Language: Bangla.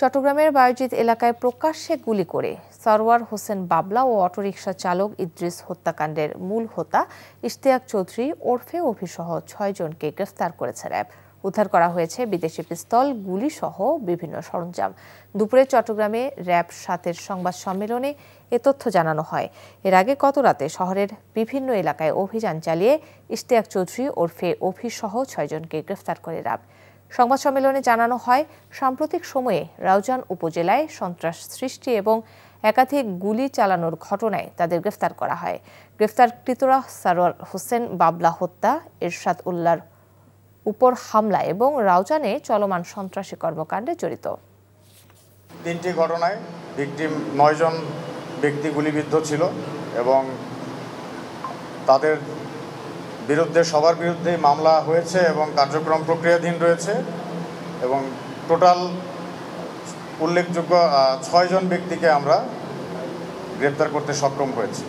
চট্টগ্রামের বায়েজিদ এলাকায় প্রকাশ্যে গুলি করে সরওয়ার হোসেন বাবলা ও অটোরিকশা চালক ইদ্রিস হত্যাকাণ্ডের মূল হোতা ইশতিয়াক চৌধুরী ওরফে অভিসহ ৬ জনকে গ্রেফতার করেছে র্যাব। উদ্ধার করা হয়েছে বিদেশি পিস্তল, গুলি সহ বিভিন্ন সরঞ্জাম। দুপুরে চট্টগ্রামে র্যাব ৭-এর সংবাদ সম্মেলনে এ তথ্য জানানো হয়। এর আগে গত রাতে শহরের বিভিন্ন এলাকায় অভিযান চালিয়ে ইশতিয়াক চৌধুরী ওরফে অভিসহ ৬ জনকে গ্রেফতার করে র্যাব। সংবাদ সম্মেলনে জানানো হয়, সাম্প্রতিক সময়ে রাউজান উপজেলায় সন্ত্রাস সৃষ্টি এবং একাধিক গুলি চালানোর ঘটনায় তাদের গ্রেফতার করা হয়। গ্রেফতারকৃতরা সরওয়ার হোসেন বাবলা হত্যা, এরশাদ উল্লাহর উপর হামলা এবং রাউজানে চলমান সন্ত্রাসী কর্মকাণ্ডে জড়িত। ৩টি ঘটনায় ভিকটিম ৯ জন ব্যক্তি গুলিবিদ্ধ ছিল এবং তাদের বিরুদ্ধে সবার বিরুদ্ধেই মামলা হয়েছে এবং কার্যক্রম প্রক্রিয়াধীন রয়েছে এবং টোটাল উল্লেখযোগ্য ৬ জন ব্যক্তিকে আমরা গ্রেপ্তার করতে সক্ষম হয়েছি।